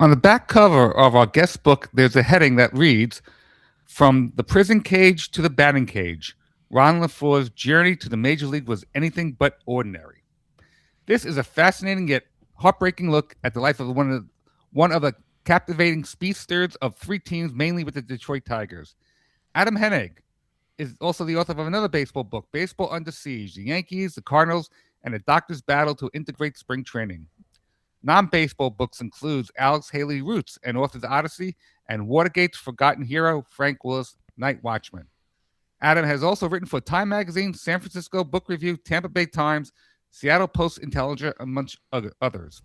On the back cover of our guest book, there's a heading that reads, From the Prison Cage to the Batting Cage, Ron LeFleur's journey to the Major League was anything but ordinary. This is a fascinating yet heartbreaking look at the life of one of the captivating speedsters of three teams, mainly with the Detroit Tigers. Adam Henig is also the author of another baseball book, Baseball Under Siege, The Yankees, the Cardinals, and the Doctor's Battle to Integrate Spring Training. Non-baseball books includes Alex Haley Roots, An Author's Odyssey, and Watergate's Forgotten Hero, Frank Willis, Night Watchman. Adam has also written for Time Magazine, San Francisco Book Review, Tampa Bay Times, Seattle Post Intelligencer, among others.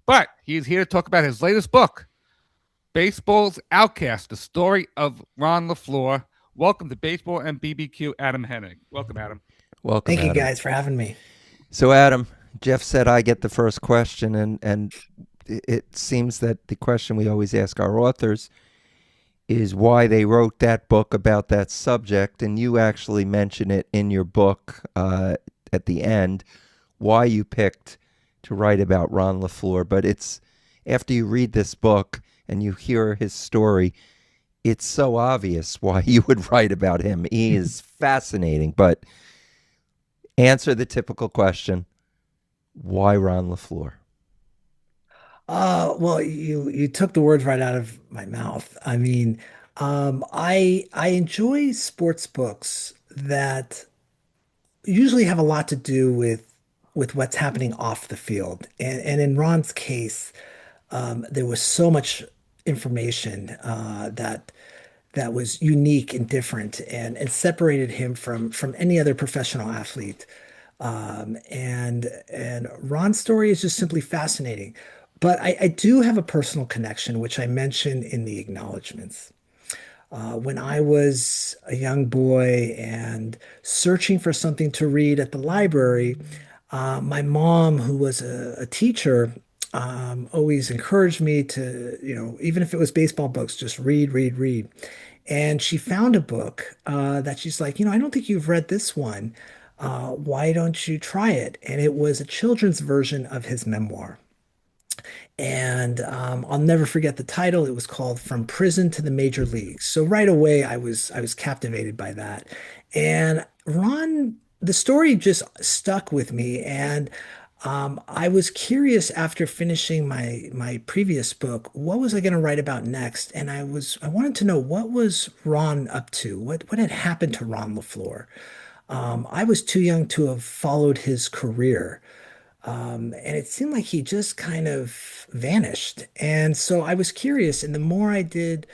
But he is here to talk about his latest book, Baseball's Outcast, the story of Ron LeFlore. Welcome to Baseball and BBQ, Adam Henig. Welcome, Adam. Welcome, Thank you Adam. guys for having me. So, Adam, Jeff said I get the first question, and it seems that the question we always ask our authors is why they wrote that book about that subject, and you actually mention it in your book at the end, why you picked to write about Ron LeFlore. But it's after you read this book and you hear his story, it's so obvious why you would write about him. He is fascinating, but answer the typical question: why Ron LeFlore? Well, you took the words right out of my mouth. I mean, I enjoy sports books that usually have a lot to do with what's happening off the field. And in Ron's case, there was so much information that was unique and different and separated him from any other professional athlete. And Ron's story is just simply fascinating. But I do have a personal connection, which I mentioned in the acknowledgments. When I was a young boy and searching for something to read at the library, my mom, who was a teacher, always encouraged me to, even if it was baseball books, just read, read, read. And she found a book that she's like, I don't think you've read this one. Why don't you try it? And it was a children's version of his memoir. And I'll never forget the title. It was called From Prison to the Major Leagues. So right away, I was captivated by that. And Ron, the story just stuck with me. And I was curious after finishing my previous book, what was I going to write about next? And I wanted to know what was Ron up to? What had happened to Ron LeFlore? I was too young to have followed his career. And it seemed like he just kind of vanished. And so I was curious, and the more I did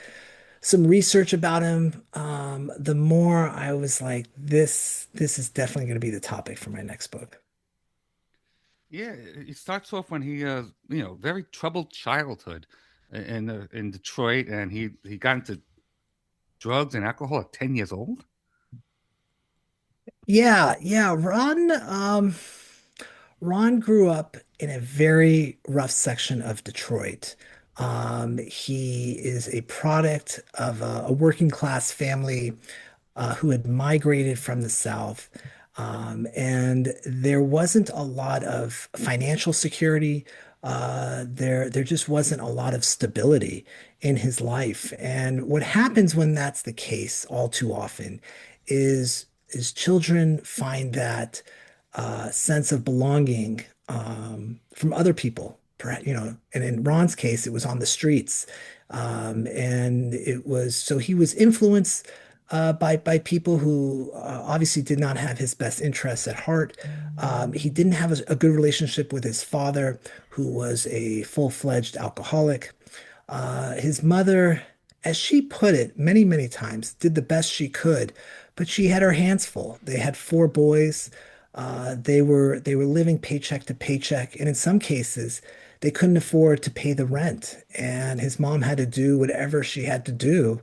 some research about him, the more I was like, this is definitely going to be the topic for my next book. Yeah, it starts off when he, very troubled childhood in Detroit, and he got into drugs and alcohol at 10 years old. Yeah, yeah. Ron grew up in a very rough section of Detroit. He is a product of a working class family who had migrated from the South. And there wasn't a lot of financial security. There just wasn't a lot of stability in his life. And what happens when that's the case all too often is children find that sense of belonging from other people. And in Ron's case, it was on the streets. And it was so he was influenced by people who obviously did not have his best interests at heart. He didn't have a good relationship with his father, who was a full-fledged alcoholic. His mother, as she put it many, many times, did the best she could, but she had her hands full. They had four boys. They were living paycheck to paycheck, and in some cases, they couldn't afford to pay the rent. And his mom had to do whatever she had to do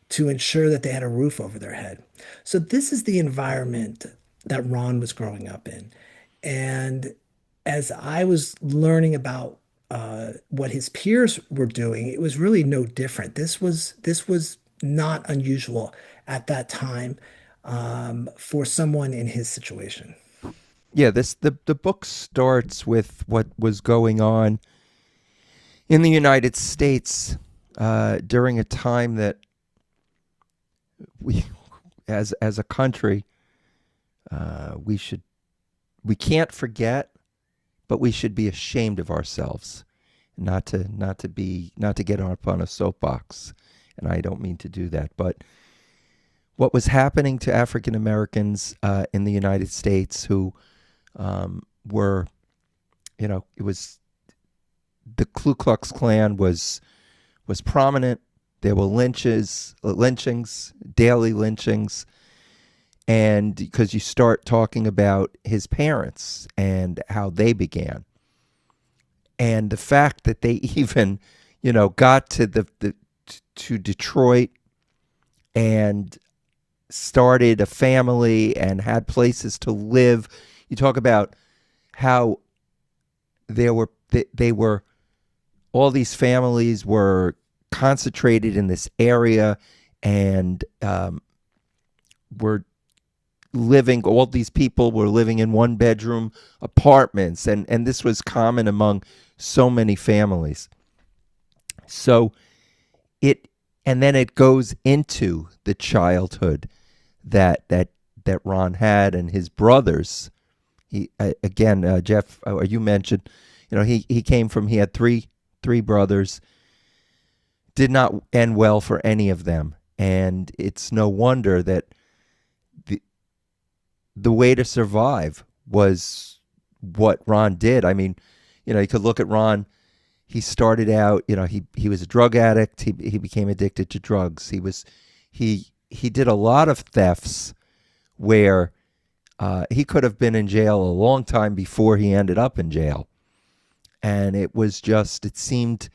to ensure that they had a roof over their head. So this is the environment that Ron was growing up in. And as I was learning about what his peers were doing, it was really no different. This was not unusual at that time for someone in his situation. Yeah, the book starts with what was going on in the United States during a time that we, as a country, we should we can't forget, but we should be ashamed of ourselves, not to get up on a soapbox, and I don't mean to do that, but what was happening to African Americans in the United States who were, it was the Ku Klux Klan was prominent. There were lynchings, daily lynchings, and because you start talking about his parents and how they began, and the fact that they even, got to to Detroit and started a family and had places to live. You talk about how they were all these families were concentrated in this area and were living. All these people were living in one bedroom apartments, and this was common among so many families. So it and then it goes into the childhood that Ron had and his brothers. He again, Jeff, you mentioned, he came from he had three brothers. Did not end well for any of them, and it's no wonder that the way to survive was what Ron did. I mean, you could look at Ron. He started out, he was a drug addict. He became addicted to drugs. He did a lot of thefts where he could have been in jail a long time before he ended up in jail. And it seemed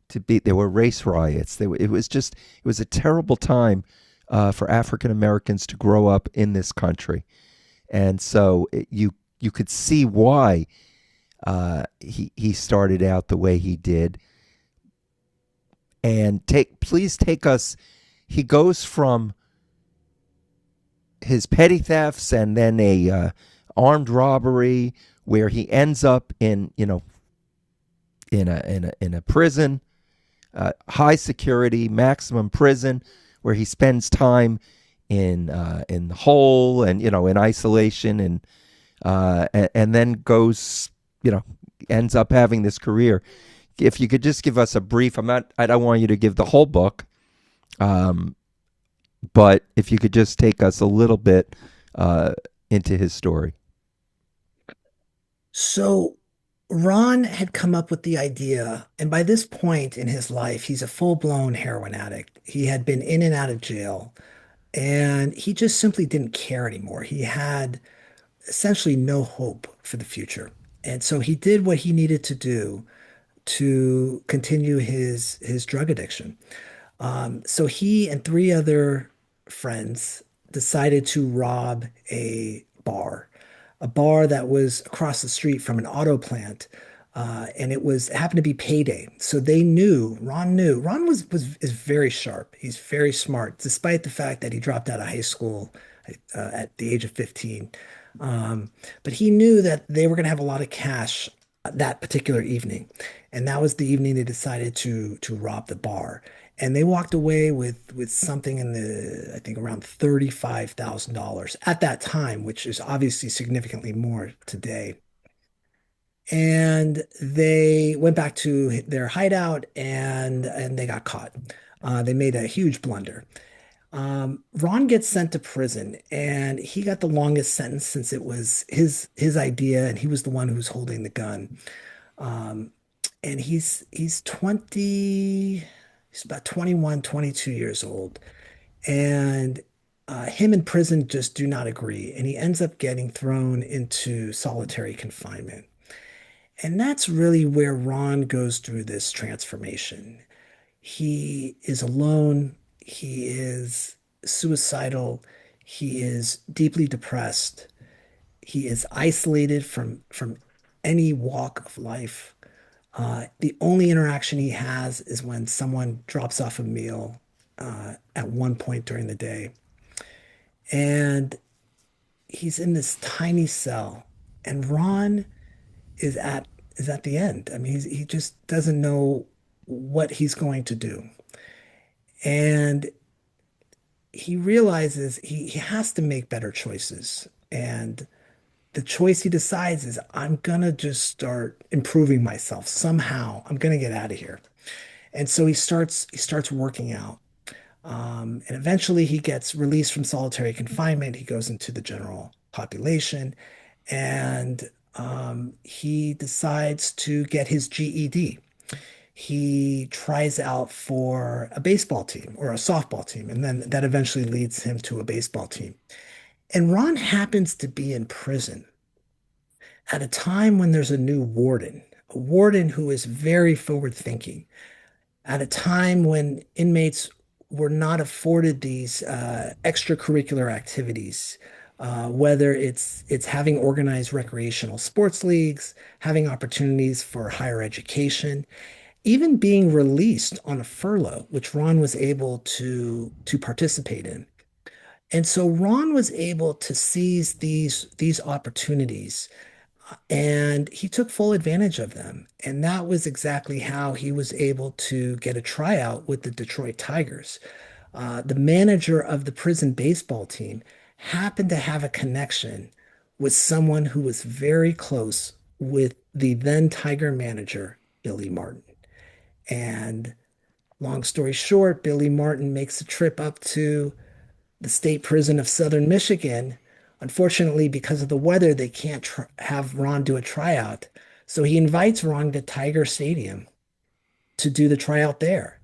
to be, there were race riots. It was a terrible time for African Americans to grow up in this country. And so you could see why he started out the way he did. And please take us. He goes from his petty thefts and then a armed robbery where he ends up in a prison, high security, maximum prison, where he spends time in the hole and in isolation, and then goes, ends up having this career. If you could just give us a brief, I don't want you to give the whole book, but if you could just take us a little bit into his story. So Ron had come up with the idea, and by this point in his life, he's a full-blown heroin addict. He had been in and out of jail, and he just simply didn't care anymore. He had essentially no hope for the future. And so he did what he needed to do to continue his drug addiction. So he and three other friends decided to rob a bar that was across the street from an auto plant. And it happened to be payday. So Ron is very sharp. He's very smart, despite the fact that he dropped out of high school at the age of 15. But he knew that they were going to have a lot of cash that particular evening. And that was the evening they decided to rob the bar. And they walked away with something I think around $35,000 at that time, which is obviously significantly more today. And they went back to their hideout and they got caught. They made a huge blunder. Ron gets sent to prison, and he got the longest sentence since it was his idea, and he was the one who was holding the gun. Um, and he's about 21, 22 years old, and him and prison just do not agree, and he ends up getting thrown into solitary confinement. And that's really where Ron goes through this transformation. He is alone. He is suicidal. He is deeply depressed. He is isolated from any walk of life. The only interaction he has is when someone drops off a meal at one point during the day. And he's in this tiny cell. And Ron is at the end. I mean, he just doesn't know what he's going to do. And he realizes he has to make better choices. And the choice he decides is, I'm gonna just start improving myself somehow. I'm gonna get out of here. And so he starts working out. And eventually he gets released from solitary confinement. He goes into the general population, and he decides to get his GED. He tries out for a baseball team or a softball team, and then that eventually leads him to a baseball team. And Ron happens to be in prison at a time when there's a warden who is very forward thinking, at a time when inmates were not afforded these extracurricular activities, whether it's having organized recreational sports leagues, having opportunities for higher education, even being released on a furlough, which Ron was able to participate in. And so Ron was able to seize these opportunities, and he took full advantage of them. And that was exactly how he was able to get a tryout with the Detroit Tigers. The manager of the prison baseball team happened to have a connection with someone who was very close with the then Tiger manager, Billy Martin. And long story short, Billy Martin makes a trip up to the state prison of Southern Michigan. Unfortunately, because of the weather, they can't have Ron do a tryout. So he invites Ron to Tiger Stadium to do the tryout there.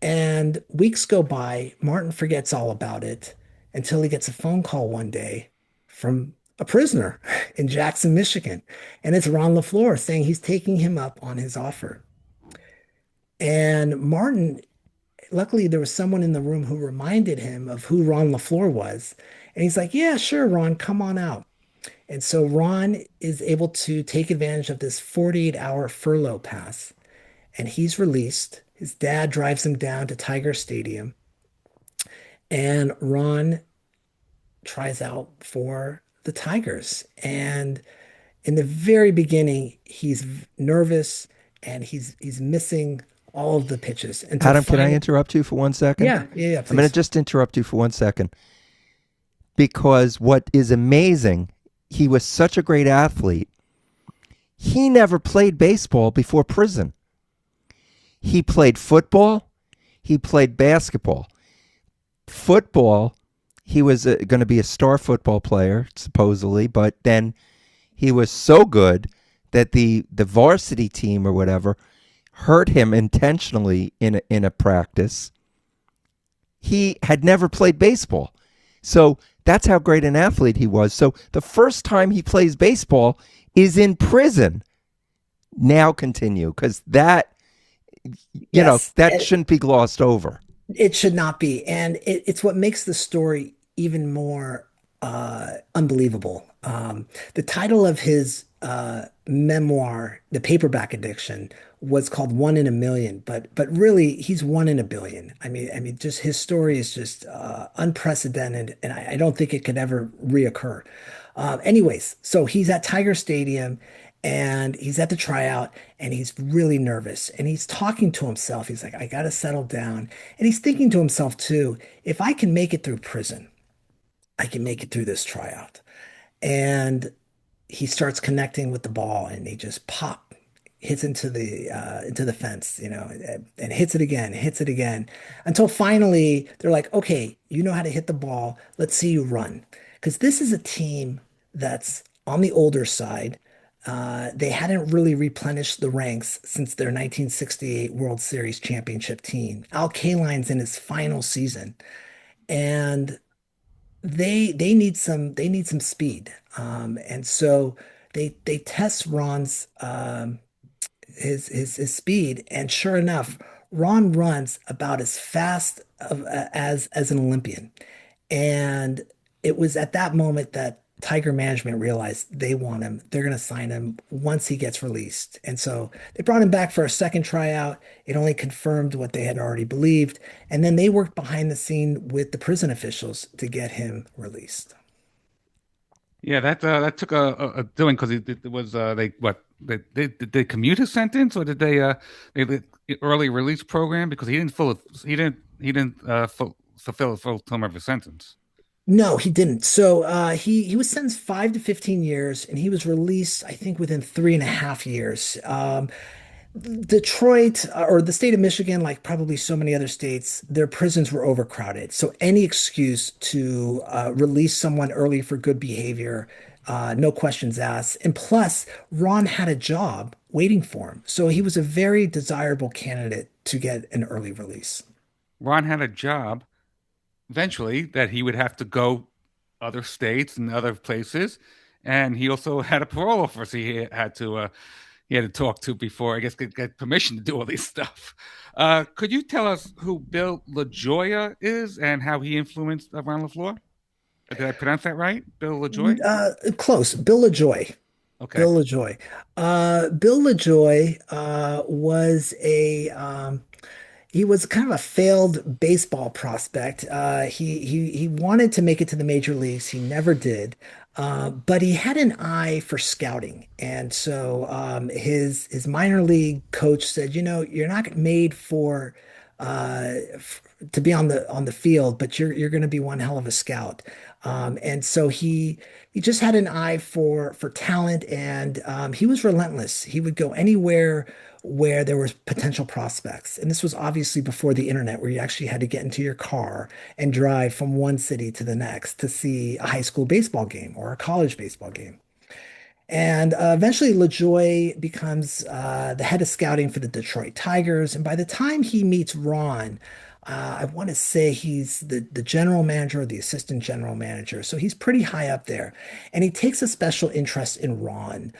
And weeks go by, Martin forgets all about it until he gets a phone call one day from a prisoner in Jackson, Michigan. And it's Ron LeFlore saying he's taking him up on his offer. And Martin, luckily, there was someone in the room who reminded him of who Ron LeFlore was. And he's like, yeah, sure, Ron, come on out. And so Ron is able to take advantage of this 48-hour furlough pass, and he's released. His dad drives him down to Tiger Stadium, and Ron tries out for the Tigers. And in the very beginning, he's nervous and he's missing all of the pitches until Adam, can I finally, interrupt you for 1 second? yeah, I'm going to please. just interrupt you for 1 second because what is amazing, he was such a great athlete. He never played baseball before prison. He played football. He played basketball. Football, he was going to be a star football player, supposedly, but then he was so good that the varsity team or whatever hurt him intentionally in a practice. He had never played baseball. So that's how great an athlete he was. So the first time he plays baseball is in prison. Now continue, because that, Yes, that shouldn't be glossed over. it should not be. And it's what makes the story even more unbelievable. The title of his memoir, The Paperback Addiction, was called One in a Million, but really he's one in a billion. I mean, just his story is just unprecedented, and I don't think it could ever reoccur. Anyways, so he's at Tiger Stadium and he's at the tryout and he's really nervous and he's talking to himself. He's like, I got to settle down. And he's thinking to himself too, if I can make it through prison, I can make it through this tryout. And he starts connecting with the ball and he just pop hits into the fence, and hits it again until finally they're like, okay, you know how to hit the ball. Let's see you run. Because this is a team that's on the older side. They hadn't really replenished the ranks since their 1968 World Series championship team. Al Kaline's in his final season, and they need some speed. And so they test Ron's his speed, and sure enough, Ron runs about as fast as an Olympian. And it was at that moment that Tiger management realized they want him. They're going to sign him once he gets released. And so they brought him back for a second tryout. It only confirmed what they had already believed. And then they worked behind the scene with the prison officials to get him released. Yeah, that took a doing because it was they what they did they commute his sentence or did they early release program because he didn't fulfill a full term of his sentence. No, he didn't. So he was sentenced 5 to 15 years, and he was released, I think, within 3.5 years. Detroit or the state of Michigan, like probably so many other states, their prisons were overcrowded. So any excuse to release someone early for good behavior, no questions asked. And plus, Ron had a job waiting for him. So he was a very desirable candidate to get an early release. Ron had a job eventually that he would have to go other states and other places, and he also had a parole officer he had to talk to before I guess get permission to do all this stuff. Could you tell us who Bill LaJoya is and how he influenced Ron LeFlore? Did I pronounce that right? Bill LaJoy? Close. Bill LaJoy. Okay. Bill LaJoy. Bill LaJoy was he was kind of a failed baseball prospect. He wanted to make it to the major leagues. He never did. But he had an eye for scouting, and so his minor league coach said, you're not made for to be on the field, but you're going to be one hell of a scout. And so he just had an eye for talent, and he was relentless. He would go anywhere where there was potential prospects. And this was obviously before the internet, where you actually had to get into your car and drive from one city to the next to see a high school baseball game or a college baseball game. And eventually, LaJoy becomes the head of scouting for the Detroit Tigers. And by the time he meets Ron, I want to say he's the general manager or the assistant general manager. So he's pretty high up there. And he takes a special interest in Ron.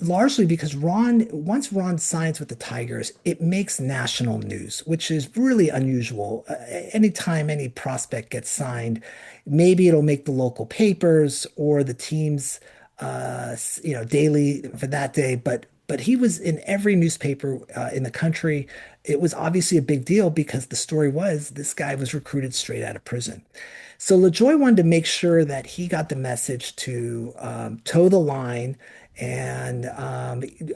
Largely because once Ron signs with the Tigers, it makes national news, which is really unusual. Anytime any prospect gets signed, maybe it'll make the local papers or the team's daily for that day, but he was in every newspaper in the country. It was obviously a big deal because the story was this guy was recruited straight out of prison. So LaJoy wanted to make sure that he got the message to toe the line. And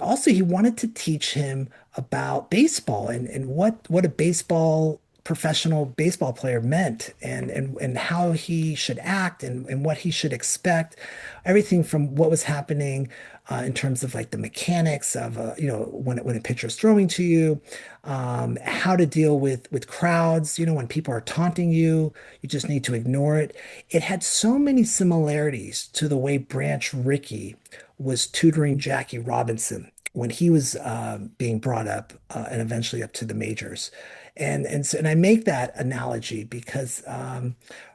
also, he wanted to teach him about baseball and what a professional baseball player meant and how he should act and what he should expect. Everything from what was happening in terms of like the mechanics of when a pitcher is throwing to you, how to deal with crowds. When people are taunting you, you just need to ignore it. It had so many similarities to the way Branch Rickey was tutoring Jackie Robinson when he was being brought up and eventually up to the majors. And I make that analogy because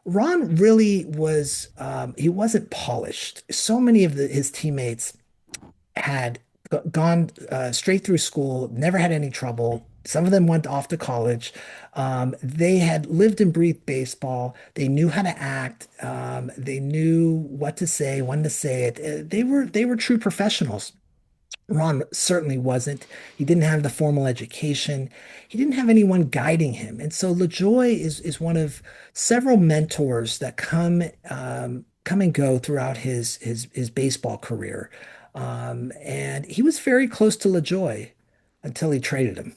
Ron really was he wasn't polished. So many of his teammates had gone straight through school, never had any trouble. Some of them went off to college. They had lived and breathed baseball. They knew how to act. They knew what to say, when to say it. They were true professionals. Ron certainly wasn't. He didn't have the formal education. He didn't have anyone guiding him. And so LaJoy is one of several mentors that come and go throughout his baseball career. And he was very close to LaJoy until he traded him.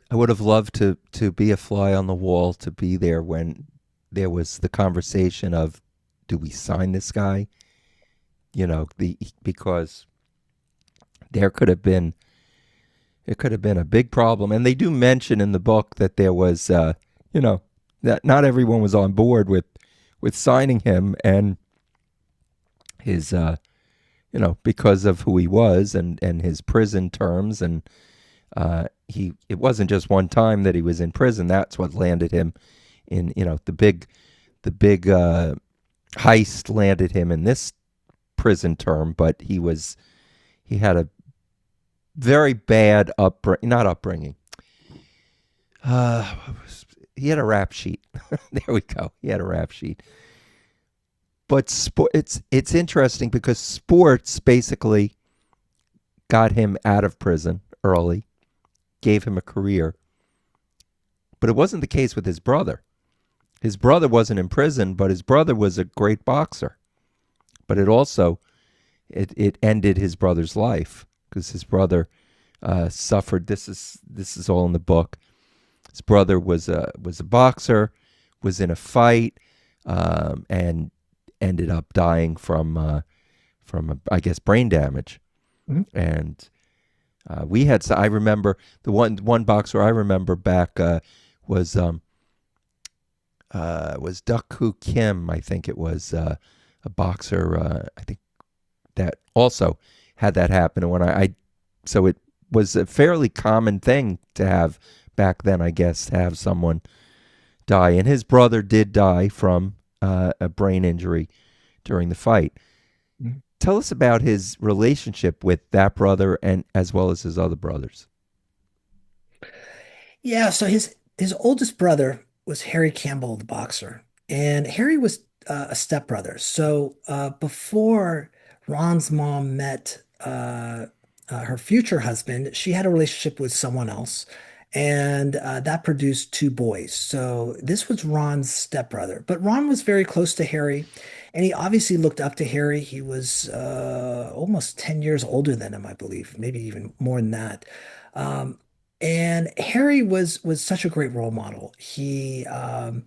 I would have loved to be a fly on the wall, to be there when there was the conversation of, do we sign this guy? Because it could have been a big problem. And they do mention in the book that there was, that not everyone was on board with signing him, and his, because of who he was and his prison terms. And it wasn't just one time that he was in prison. That's what landed him in, the big heist landed him in this prison term, but he had a very bad not upbringing. He had a rap sheet. There we go. He had a rap sheet. But it's interesting because sports basically got him out of prison early, gave him a career. But it wasn't the case with his brother. His brother wasn't in prison, but his brother was a great boxer. But it ended his brother's life. because his brother suffered. This is all in the book. His brother was a boxer, was in a fight, and ended up dying from I guess brain damage. Mhm. And we had. So I remember the one boxer I remember back was Duck Koo Kim. I think it was a boxer. I think that also had that happen. And when I so it was a fairly common thing to have back then, I guess, to have someone die. And his brother did die from a brain injury during the fight. Mhm. Tell us about his relationship with that brother and as well as his other brothers. Yeah, so his oldest brother was Harry Campbell, the boxer, and Harry was a stepbrother. So before Ron's mom met her future husband, she had a relationship with someone else, and that produced two boys. So this was Ron's stepbrother, but Ron was very close to Harry, and he obviously looked up to Harry. He was almost 10 years older than him, I believe, maybe even more than that. Um, and Harry was such a great role model. He went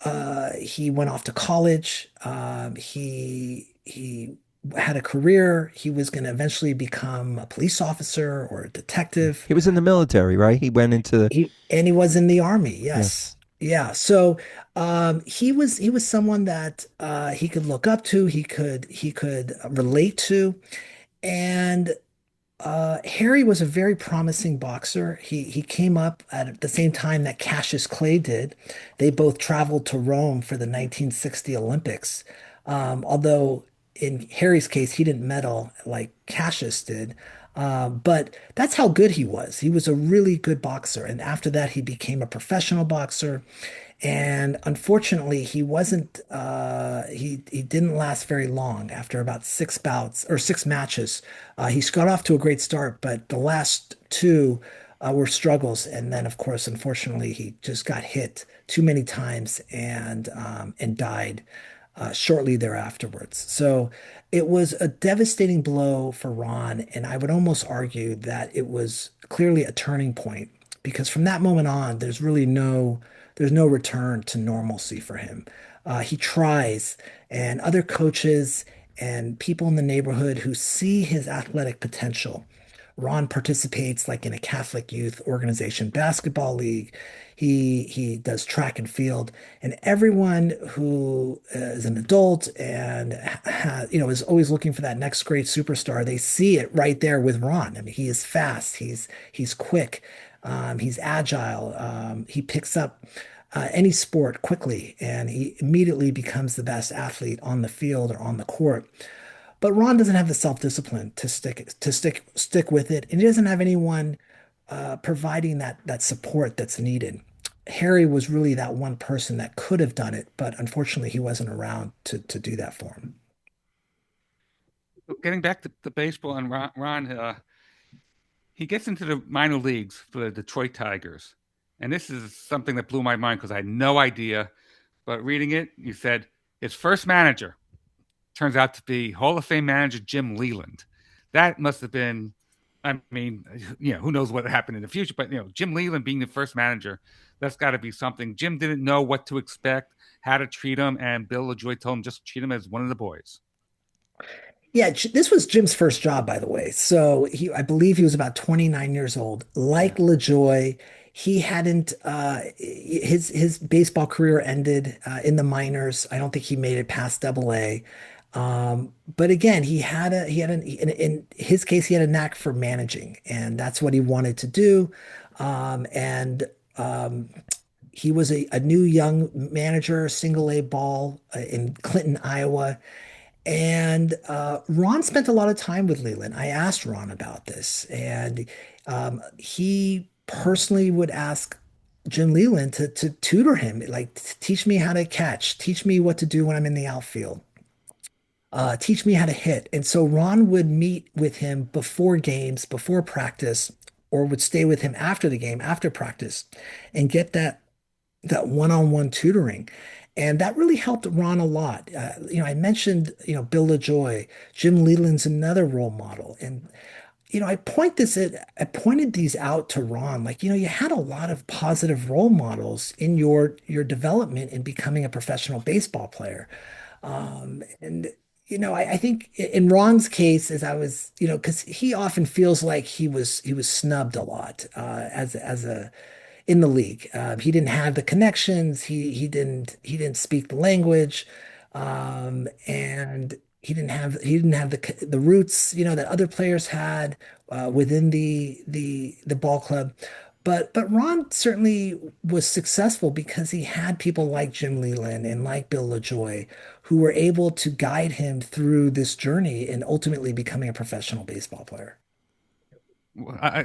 off to college. He had a career. He was going to eventually become a police officer or a detective. He was in the military, right? He went into He was in the army. yeah. Yes. Yeah. So he was someone that he could look up to. He could relate to. And Harry was a very promising boxer. He came up at the same time that Cassius Clay did. They both traveled to Rome for the 1960 Olympics. Although in Harry's case, he didn't medal like Cassius did. But that's how good he was. He was a really good boxer. And after that, he became a professional boxer. And unfortunately, he didn't last very long after about six bouts or six matches. He got off to a great start, but the last two were struggles. And then, of course, unfortunately, he just got hit too many times and died shortly thereafterwards. So it was a devastating blow for Ron, and I would almost argue that it was clearly a turning point because from that moment on, there's no return to normalcy for him. He tries, and other coaches and people in the neighborhood who see his athletic potential. Ron participates like in a Catholic youth organization basketball league. He does track and field, and everyone who is an adult and is always looking for that next great superstar. They see it right there with Ron. I mean, he is fast. He's quick. He's agile. He picks up any sport quickly, and he immediately becomes the best athlete on the field or on the court. But Ron doesn't have the self-discipline to stick with it, and he doesn't have anyone providing that support that's needed. Harry was really that one person that could have done it, but unfortunately, he wasn't around to do that for him. Getting back to baseball and Ron, he gets into the minor leagues for the Detroit Tigers. And this is something that blew my mind because I had no idea. But reading it, you said his first manager turns out to be Hall of Fame manager Jim Leland. That must have been, I mean, who knows what happened in the future, but, Jim Leland being the first manager, that's got to be something. Jim didn't know what to expect, how to treat him, and Bill LaJoy told him just treat him as one of the boys. Yeah, this was Jim's first job, by the way. So I believe he was about 29 years old. Like Yeah. LaJoy, he hadn't his baseball career ended in the minors. I don't think he made it past Double A. But again, in his case, he had a knack for managing, and that's what he wanted to do. And he was a new young manager, single A ball in Clinton, Iowa. And Ron spent a lot of time with Leland. I asked Ron about this, and he personally would ask Jim Leland to tutor him, like teach me how to catch, teach me what to do when I'm in the outfield, teach me how to hit. And so Ron would meet with him before games, before practice, or would stay with him after the game, after practice, and get that one-on-one tutoring. And that really helped Ron a lot. I mentioned, Bill LaJoy, Jim Leland's another role model. And I pointed these out to Ron, like, you had a lot of positive role models in your development in becoming a professional baseball player. And I think in Ron's case, as I was, because he often feels like he was snubbed a lot as a in the league. He didn't have the connections. He didn't speak the language, and he didn't have the roots that other players had within the ball club. But Ron certainly was successful because he had people like Jim Leland and like Bill LaJoy who were able to guide him through this journey and ultimately becoming a professional baseball player.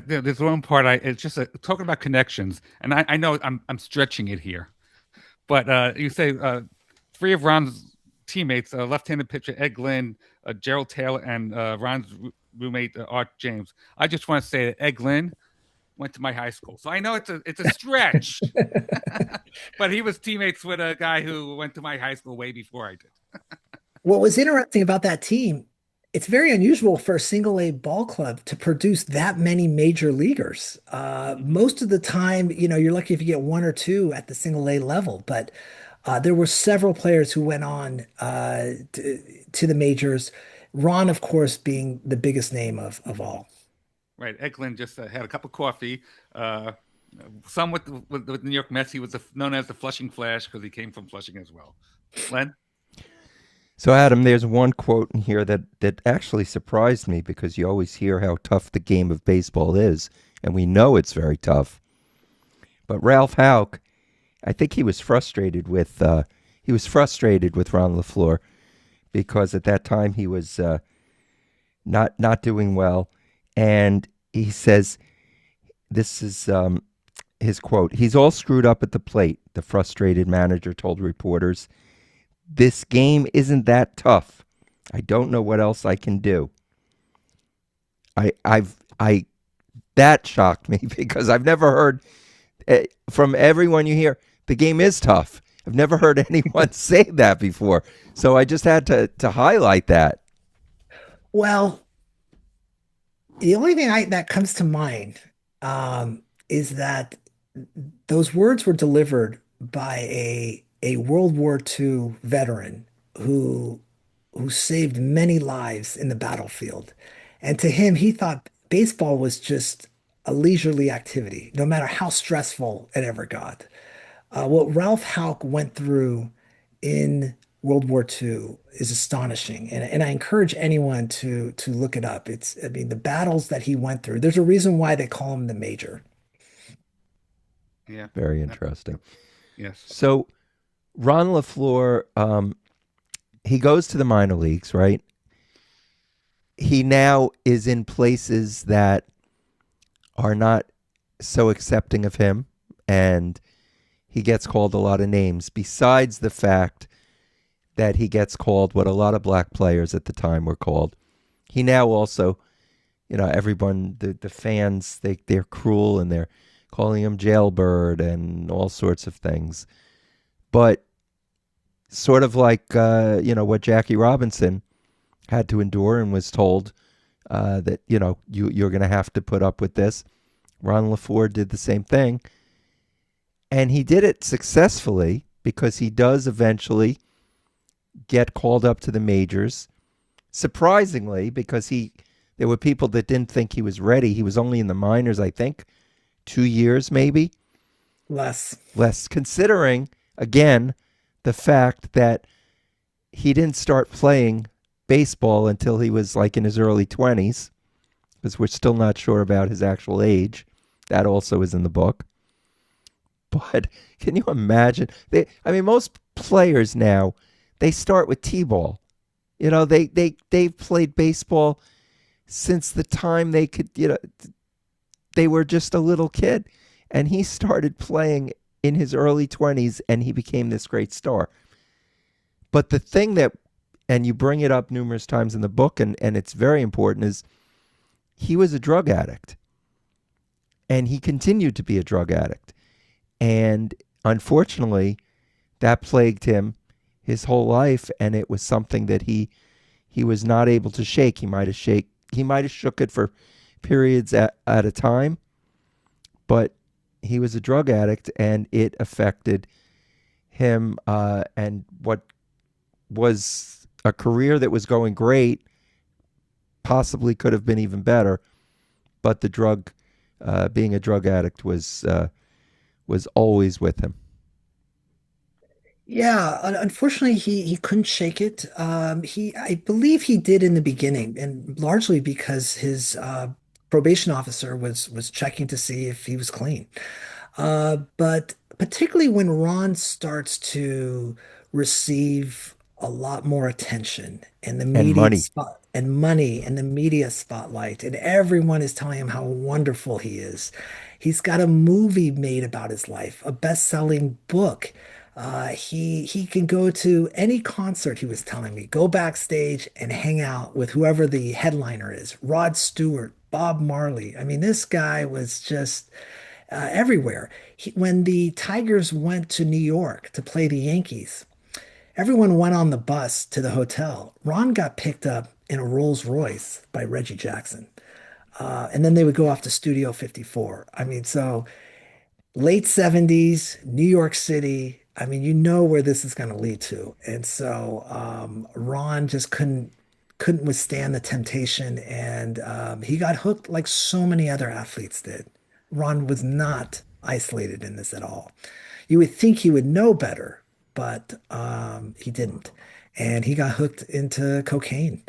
There's one part it's just talking about connections, and I know I'm stretching it here, but you say three of Ron's teammates, left-handed pitcher Ed Glynn, Gerald Taylor, and Ron's roommate Art James. I just want to say that Ed Glynn went to my high school, so I know it's a stretch, but he was teammates with a guy who went to my high school way before I did. What was interesting about that team, it's very unusual for a single A ball club to produce that many major leaguers. Most of the time, you're lucky if you get one or two at the single A level, but there were several players who went on to the majors. Ron, of course, being the biggest name of all. Right, Eklund just had a cup of coffee. Uh, some with the New York Mets, he was known as the Flushing Flash because he came from Flushing as well. Len? So, Adam, there's one quote in here that actually surprised me because you always hear how tough the game of baseball is, and we know it's very tough. But Ralph Houck, I think he was frustrated with Ron LeFlore because at that time he was not doing well, and he says, this is his quote, "He's all screwed up at the plate," the frustrated manager told reporters. "This game isn't that tough. I don't know what else I can do." I that shocked me because I've never heard from everyone you hear the game is tough. I've never heard anyone say that before. So I just had to highlight that. Well, the only thing that comes to mind is that those words were delivered by a World War II veteran who who saved many lives in the battlefield. And to him, he thought baseball was just a leisurely activity, no matter how stressful it ever got. What Ralph Houck went through in World War II is astonishing, and I encourage anyone to look it up. I mean, the battles that he went through. There's a reason why they call him the Major. Yeah. Very interesting. Yes. So Ron LeFlore, he goes to the minor leagues, right? He now is in places that are not so accepting of him, and he gets called a lot of names, besides the fact that he gets called what a lot of black players at the time were called. He now also, everyone, the fans, they're cruel and they're calling him jailbird and all sorts of things. But sort of like, what Jackie Robinson had to endure and was told that, you're going to have to put up with this. Ron LeFlore did the same thing. And he did it successfully because he does eventually get called up to the majors. Surprisingly, because there were people that didn't think he was ready. He was only in the minors, I think, 2 years maybe. Less. Considering, again, the fact that he didn't start playing baseball until he was like in his early 20s, because we're still not sure about his actual age. That also is in the book. But can you imagine? Most players now, they start with T-ball. They've played baseball since the time they could, they were just a little kid. And he started playing in his early 20s and he became this great star. But the thing that, and you bring it up numerous times in the book, and it's very important, is he was a drug addict. And he continued to be a drug addict. And unfortunately, that plagued him his whole life, and it was something that he was not able to shake. He might have shook it for periods at a time, but he was a drug addict and it affected him. And what was a career that was going great possibly could have been even better, but the being a drug addict was always with him. Yeah, unfortunately, he couldn't shake it. I believe he did in the beginning, and largely because his probation officer was checking to see if he was clean. But particularly when Ron starts to receive a lot more attention and the And media money. spot and money and the media spotlight, and everyone is telling him how wonderful he is. He's got a movie made about his life, a best-selling book. He can go to any concert, he was telling me, go backstage and hang out with whoever the headliner is, Rod Stewart, Bob Marley. I mean, this guy was just everywhere. When the Tigers went to New York to play the Yankees, everyone went on the bus to the hotel. Ron got picked up in a Rolls Royce by Reggie Jackson. And then they would go off to Studio 54. I mean, so late 70s, New York City. I mean, you know where this is going to lead to. And so Ron just couldn't withstand the temptation, and he got hooked like so many other athletes did. Ron was not isolated in this at all. You would think he would know better, but he didn't. And he got hooked into cocaine.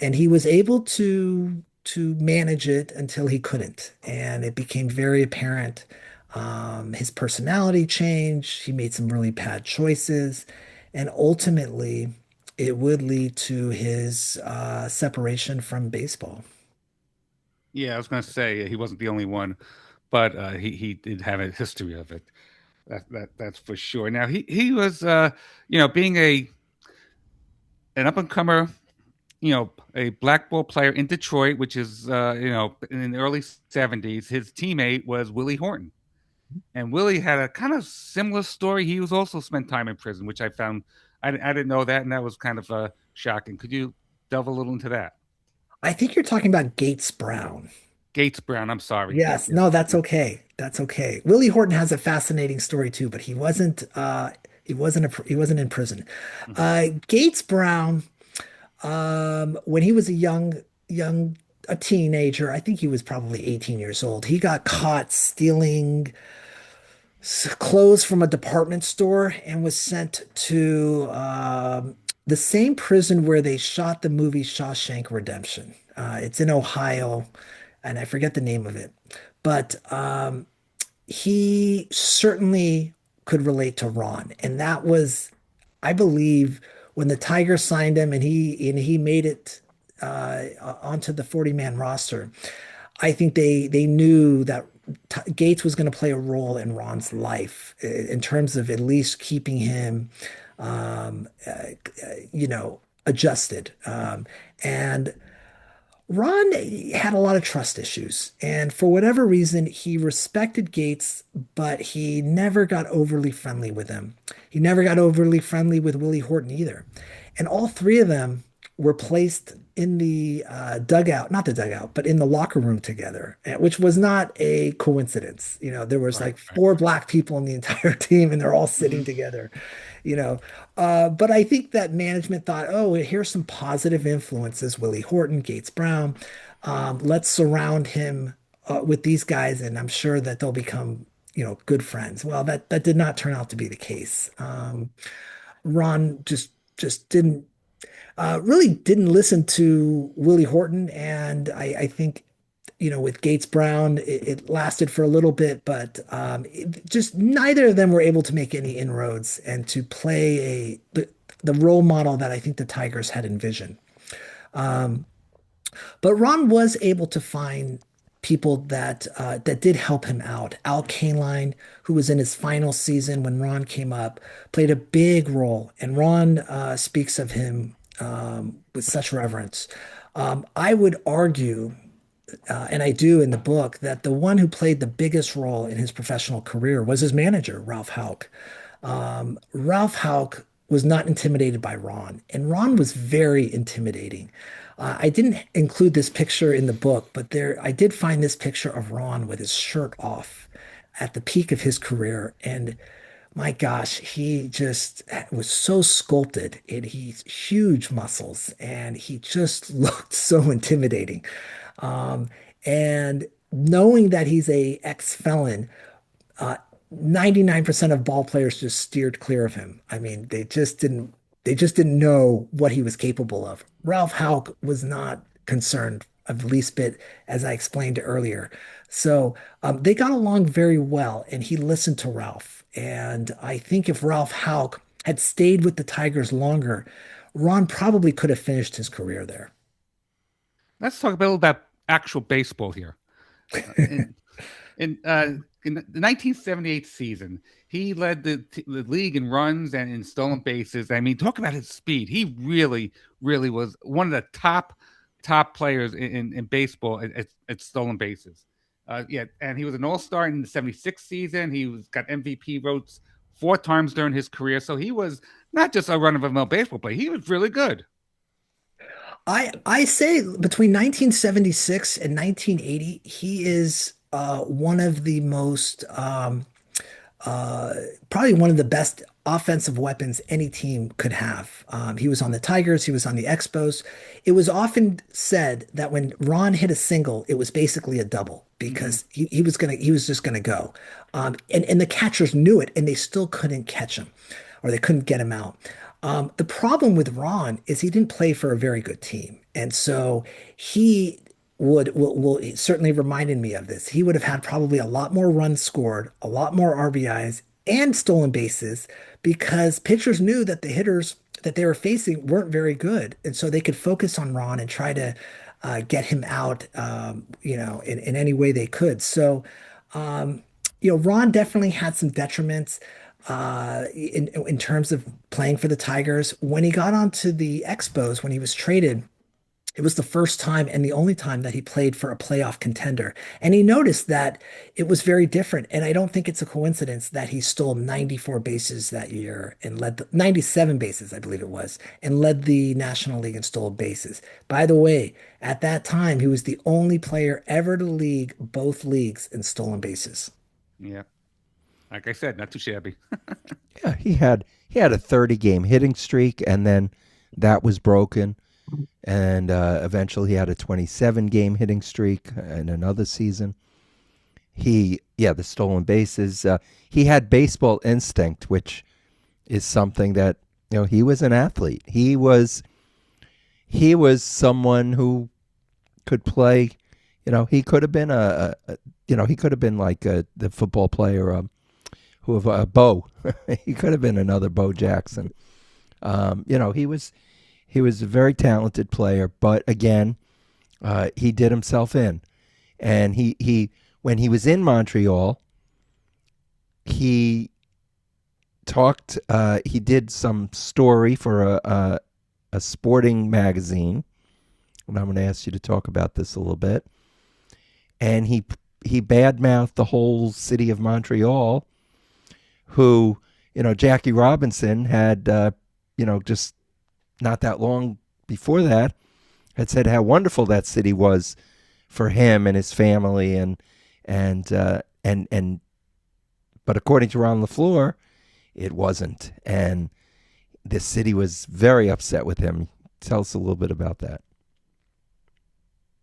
And he was able to manage it until he couldn't. And it became very apparent. His personality changed. He made some really bad choices. And ultimately, it would lead to his separation from baseball. Yeah, I was going to say he wasn't the only one, but he did have a history of it. That's for sure. Now he was being a an up and comer, a black ball player in Detroit, which is in the early '70s. His teammate was Willie Horton, and Willie had a kind of similar story. He was also spent time in prison, which I found I didn't know that, and that was kind of shocking. Could you delve a little into that? I think you're talking about Gates Brown. Gates Brown. I'm sorry. Yeah, Yes, yeah. no, that's okay. That's okay. Willie Horton has a fascinating story too, but he wasn't in prison. Mhm. Gates Brown, when he was a teenager, I think he was probably 18 years old. He got caught stealing clothes from a department store and was sent to the same prison where they shot the movie Shawshank Redemption. It's in Ohio, and I forget the name of it. But he certainly could relate to Ron, and that was, I believe, when the Tigers signed him and he made it onto the 40-man roster. I think they knew that Gates was going to play a role in Ron's life in terms of at least keeping him, um, uh, adjusted. And Ron had a lot of trust issues, and for whatever reason, he respected Gates, but he never got overly friendly with him. He never got overly friendly with Willie Horton either. And all three of them were placed in the dugout, not the dugout, but in the locker room together, which was not a coincidence. There was Right, like right. four black people on the entire team, and they're all sitting Mhm. together you know. But I think that management thought, oh, here's some positive influences, Willie Horton, Gates Brown. Let's surround him with these guys, and I'm sure that they'll become, good friends. Well, that did not turn out to be the case. Ron just didn't really didn't listen to Willie Horton, and I think with Gates Brown, it lasted for a little bit, but just neither of them were able to make any inroads and to play the role model that I think the Tigers had envisioned. Um, but Ron was able to find people that did help him out. Al Kaline, who was in his final season when Ron came up, played a big role, and Ron speaks of him with such reverence. I would argue and I do in the book, that the one who played the biggest role in his professional career was his manager, Ralph Houck. Ralph Houck was not intimidated by Ron, and Ron was very intimidating. I didn't include this picture in the book, but I did find this picture of Ron with his shirt off at the peak of his career. And my gosh, he just was so sculpted and he's huge muscles and he just looked so intimidating. Um, and knowing that he's a ex-felon, uh, 99% of ball players just steered clear of him. I mean, they just didn't know what he was capable of. Ralph Houck was not concerned of the least bit, as I explained earlier. So they got along very well, and he listened to Ralph. And I think if Ralph Houck had stayed with the Tigers longer, Ron probably could have finished his career there. Let's talk a little about actual baseball here. In in in the 1978 season, he led the league in runs and in stolen bases. I mean, talk about his speed. He really was one of the top players in baseball at stolen bases. Yeah, and he was an all-star in the 76 season. He was got MVP votes four times during his career. So he was not just a run-of-the-mill baseball player. He was really good. I say between 1976 and 1980, he is one of the most uh, probably one of the best offensive weapons any team could have. He was on the Tigers, he was on the Expos. It was often said that when Ron hit a single, it was basically a double Hmm. because he was just gonna go. And the catchers knew it and they still couldn't catch him or they couldn't get him out. The problem with Ron is he didn't play for a very good team. And so he will certainly reminded me of this. He would have had probably a lot more runs scored, a lot more RBIs, and stolen bases because pitchers knew that the hitters that they were facing weren't very good, and so they could focus on Ron and try to get him out, in any way they could. So, um, Ron definitely had some detriments in terms of playing for the Tigers. When he got onto the Expos, when he was traded, it was the first time and the only time that he played for a playoff contender. And he noticed that it was very different. And I don't think it's a coincidence that he stole 94 bases that year and led 97 bases, I believe it was, and led the National League in stolen bases. By the way, at that time, he was the only player ever to lead both leagues in stolen bases. Yeah, like I said, not too shabby. Yeah, he had a 30 game hitting streak, and then that was broken. And eventually he had a 27 game hitting streak in another season. The stolen bases. He had baseball instinct, which is something that, he was an athlete. He was someone who could play. He could have been he could have been like the football player who of Bo. He could have been another Bo Jackson. He was a very talented player, but again, he did himself in, and he when he was in Montreal, he talked. He did some story for a sporting magazine, and I'm going to ask you to talk about this a little bit. And he badmouthed the whole city of Montreal, who Jackie Robinson had just not that long before that had said how wonderful that city was for him and his family and but according to Ron LeFlore, it wasn't, and the city was very upset with him. Tell us a little bit about that.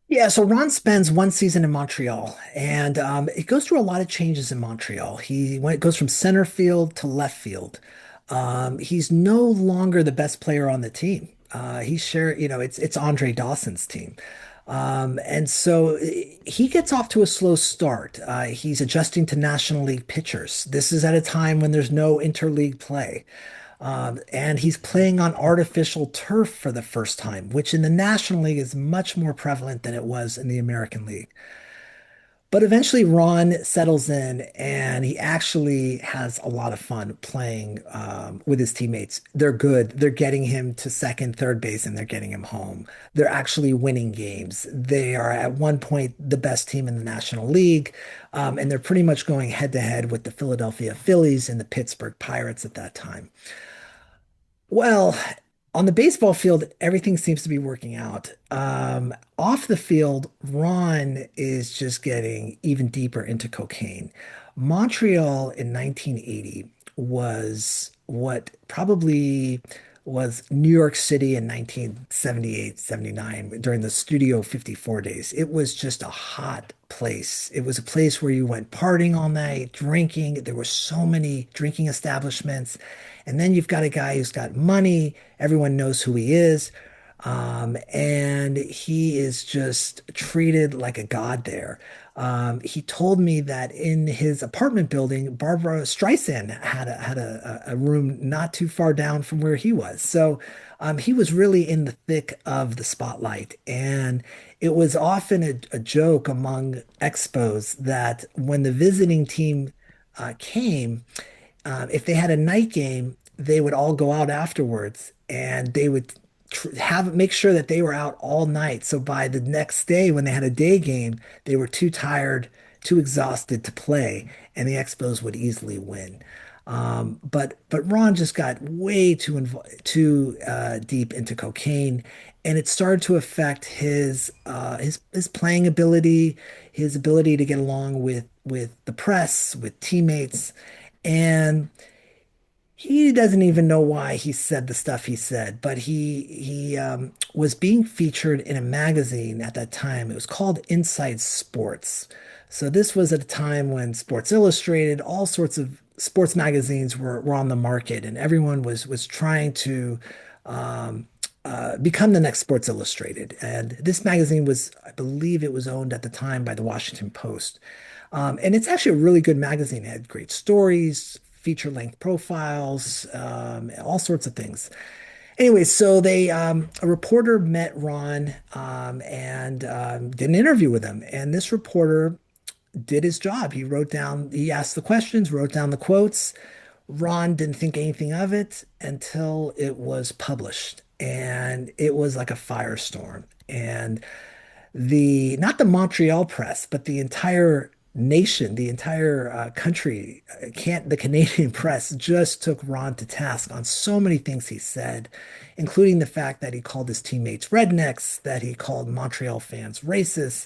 Yeah, so Ron spends one season in Montreal, and it goes through a lot of changes in Montreal. Goes from center field to left field. He's no longer the best player on the team. It's Andre Dawson's team. And so he gets off to a slow start. He's adjusting to National League pitchers. This is at a time when there's no interleague play. And he's playing on artificial turf for the first time, which in the National League is much more prevalent than it was in the American League. But eventually, Ron settles in and he actually has a lot of fun playing with his teammates. They're good. They're getting him to second, third base, and they're getting him home. They're actually winning games. They are at one point the best team in the National League, and they're pretty much going head to head with the Philadelphia Phillies and the Pittsburgh Pirates at that time. Well, On the baseball field, everything seems to be working out. Off the field, Ron is just getting even deeper into cocaine. Montreal in 1980 was what probably was New York City in 1978, 79 during the Studio 54 days. It was just a hot place. It was a place where you went partying all night, drinking. There were so many drinking establishments. And then you've got a guy who's got money. Everyone knows who he is. And he is just treated like a god there. He told me that in his apartment building, Barbara Streisand had a room not too far down from where he was. So he was really in the thick of the spotlight. And it was often a joke among expos that when the visiting team came, if they had a night game, they would all go out afterwards and they would have make sure that they were out all night. So by the next day, when they had a day game, they were too tired, too exhausted to play, and the Expos would easily win. But Ron just got way too deep into cocaine, and it started to affect his playing ability, his ability to get along with the press, with teammates, and he doesn't even know why he said the stuff he said, but he was being featured in a magazine at that time. It was called Inside Sports. So this was at a time when Sports Illustrated, all sorts of sports magazines were on the market, and everyone was trying to um, become the next Sports Illustrated. And this magazine was, I believe, it was owned at the time by the Washington Post. And it's actually a really good magazine. It had great stories, feature-length profiles, all sorts of things. Anyway, so a reporter met Ron and did an interview with him. And this reporter did his job. He asked the questions, wrote down the quotes. Ron didn't think anything of it until it was published. And it was like a firestorm. And not the Montreal press, but the entire nation, the entire country, can't the Canadian press just took Ron to task on so many things he said, including the fact that he called his teammates rednecks, that he called Montreal fans racist,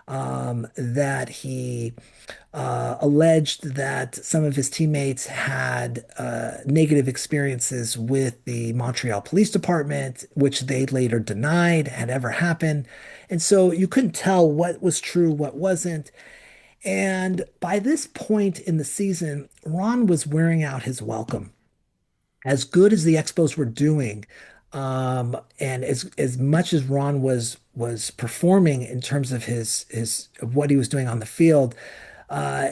that he alleged that some of his teammates had negative experiences with the Montreal Police Department, which they later denied had ever happened. And so you couldn't tell what was true, what wasn't. And by this point in the season, Ron was wearing out his welcome. As good as the Expos were doing, and as much as Ron was performing in terms of his of what he was doing on the field, uh,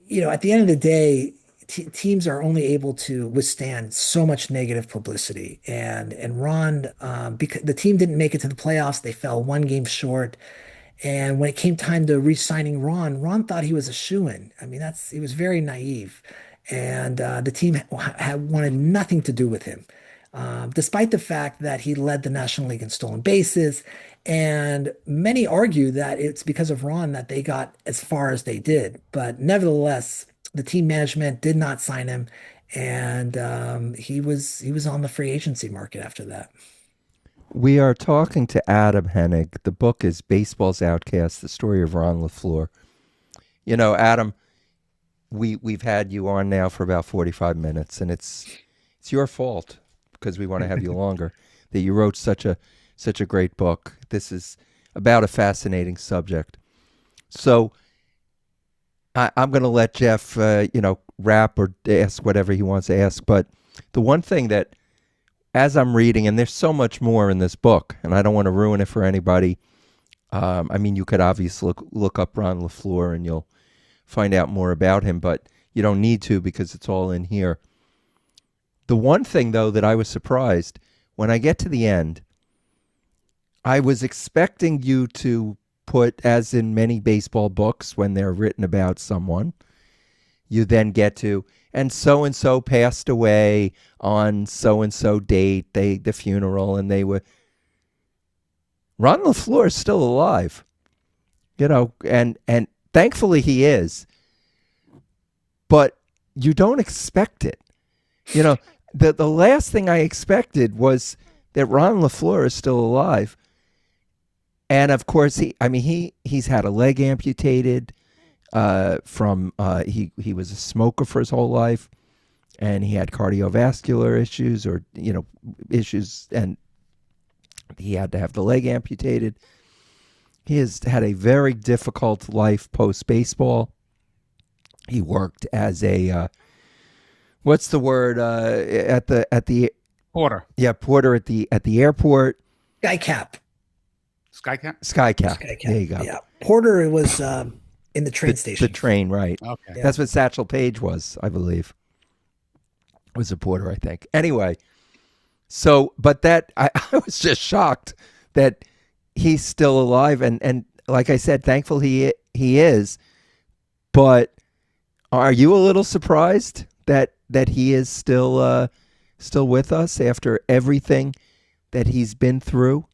at the end of the day, teams are only able to withstand so much negative publicity. And Ron, because the team didn't make it to the playoffs, they fell one game short. And when it came time to re-signing Ron thought he was a shoo-in. I mean, he was very naive, and the team had wanted nothing to do with him, despite the fact that he led the National League in stolen bases. And many argue that it's because of Ron that they got as far as they did. But nevertheless, the team management did not sign him, and he was on the free agency market after that. We are talking to Adam Henig. The book is Baseball's Outcast, the story of Ron LeFlore. You know, Adam, we've had you on now for about 45 minutes, and it's your fault because we want to have you longer that you wrote such a great book. This is about a fascinating subject. So I'm going to let Jeff, wrap or ask whatever he wants to ask. But the one thing that, as I'm reading, and there's so much more in this book, and I don't want to ruin it for anybody. I mean, you could obviously look up Ron LeFlore and you'll find out more about him, but you don't need to because it's all in here. The one thing, though, that I was surprised, when I get to the end, I was expecting you to put, as in many baseball books, when they're written about someone, you then get to, and so passed away on so date, the funeral, and they were, Ron LeFlore is still alive, and thankfully he is, but you don't expect it. The last thing I expected was that Ron LeFlore is still alive. And of course, he's had a leg amputated. From he was a smoker for his whole life, and he had cardiovascular issues, or issues, and he had to have the leg amputated. He has had a very difficult life post baseball. He worked as a what's the word at the Porter. yeah, porter at the airport. Sky Cap. Skycat? Skycap. Sky There Cap. you go. Yeah. Porter was in the train The station. train, right? Okay. Yeah. That's what Satchel Paige was, I believe. Was a porter, I think. Anyway, so but that I was just shocked that he's still alive, and like I said, thankful he is. But are you a little surprised that he is still with us after everything that he's been through?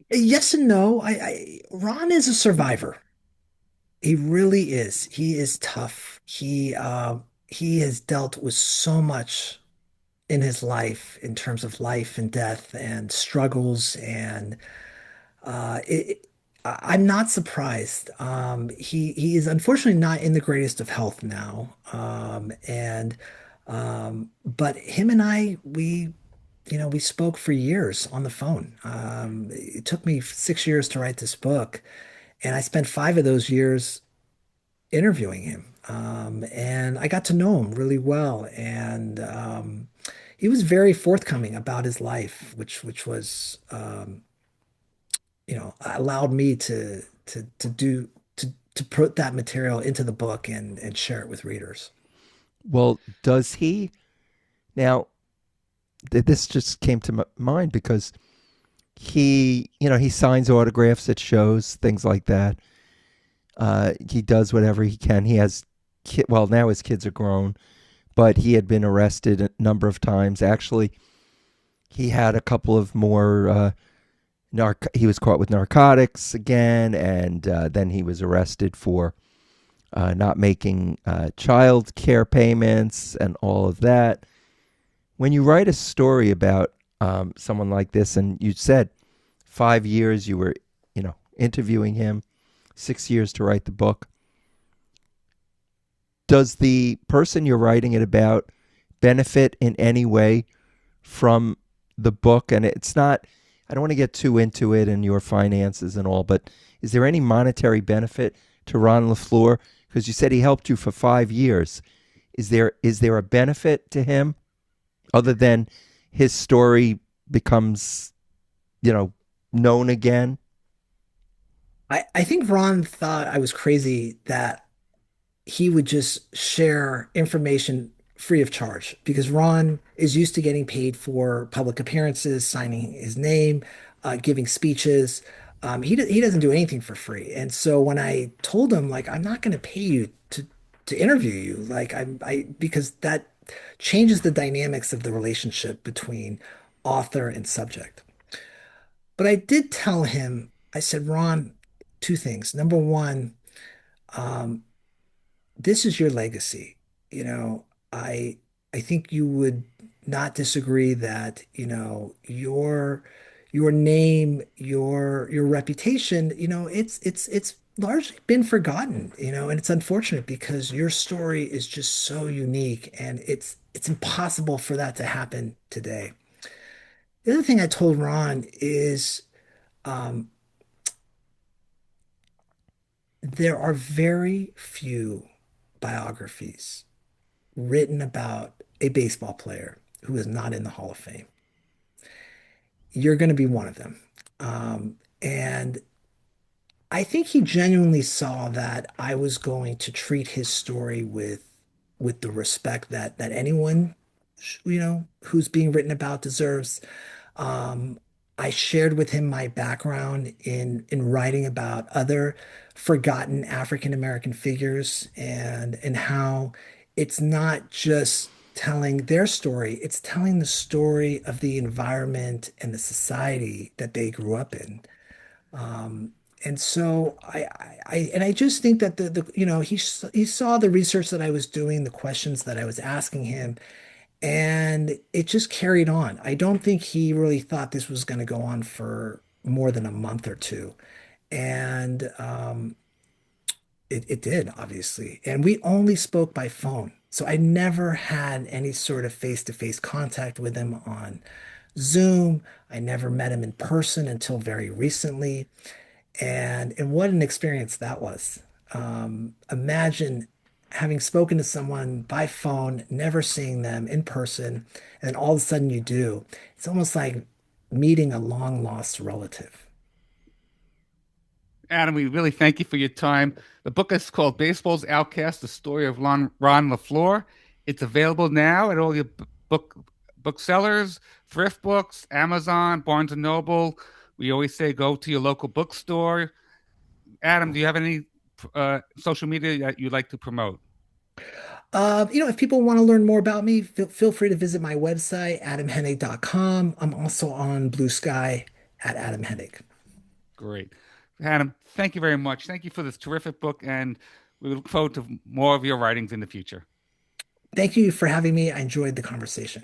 Yes and no. Ron is a survivor. He really is. He is tough. He has dealt with so much in his life in terms of life and death and struggles and I'm not surprised. He is unfortunately not in the greatest of health now. And but him and I we spoke for years on the phone. It took me 6 years to write this book, and I spent 5 of those years interviewing him. And I got to know him really well, and he was very forthcoming about his life, which was allowed me to put that material into the book and share it with readers. Well, does he now? This just came to mind because he signs autographs at shows, things like that. He does whatever he can. He has well, now his kids are grown, but he had been arrested a number of times. Actually, he had a couple of more. He was caught with narcotics again, and then he was arrested for not making child care payments and all of that. When you write a story about someone like this, and you said 5 years you were, interviewing him, 6 years to write the book, does the person you're writing it about benefit in any way from the book? And it's not, I don't want to get too into it and your finances and all, but is there any monetary benefit to Ron LeFlore? Because you said he helped you for 5 years. Is there a benefit to him other than his story becomes, known again? I think Ron thought I was crazy that he would just share information free of charge because Ron is used to getting paid for public appearances, signing his name, giving speeches. He doesn't do anything for free. And so when I told him like I'm not going to pay you to interview you, like I because that changes the dynamics of the relationship between author and subject. But I did tell him, I said, Ron, two things. Number one, um, this is your legacy. You know, I I think you would not disagree that, your name, your reputation, it's largely been forgotten, and it's unfortunate because your story is just so unique and it's impossible for that to happen today. The other thing I told Ron is um, there are very few biographies written about a baseball player who is not in the Hall of Fame. You're going to be one of them. And I think he genuinely saw that I was going to treat his story with the respect that anyone, who's being written about deserves. Um, I shared with him my background in writing about other forgotten African American figures and how it's not just telling their story, it's telling the story of the environment and the society that they grew up in. Um, and so I just think that he saw the research that I was doing, the questions that I was asking him, And it just carried on. I don't think he really thought this was going to go on for more than a month or two. And it did, obviously. And we only spoke by phone. So I never had any sort of face-to-face contact with him on Zoom. I never met him in person until very recently. And what an experience that was. Imagine having spoken to someone by phone, never seeing them in person, and all of a sudden you do. It's almost like meeting a long lost relative. Adam, we really thank you for your time. The book is called Baseball's Outcast: The Story of Ron LeFlore. It's available now at all your booksellers, thrift books, Amazon, Barnes and Noble. We always say go to your local bookstore. Adam, do you have any social media that you'd like to promote? If people want to learn more about me, feel free to visit my website, adamhenig.com. I'm also on Blue Sky at Adam Henig. Great. Adam, thank you very much. Thank you for this terrific book, and we look forward to more of your writings in the future. Thank you for having me. I enjoyed the conversation.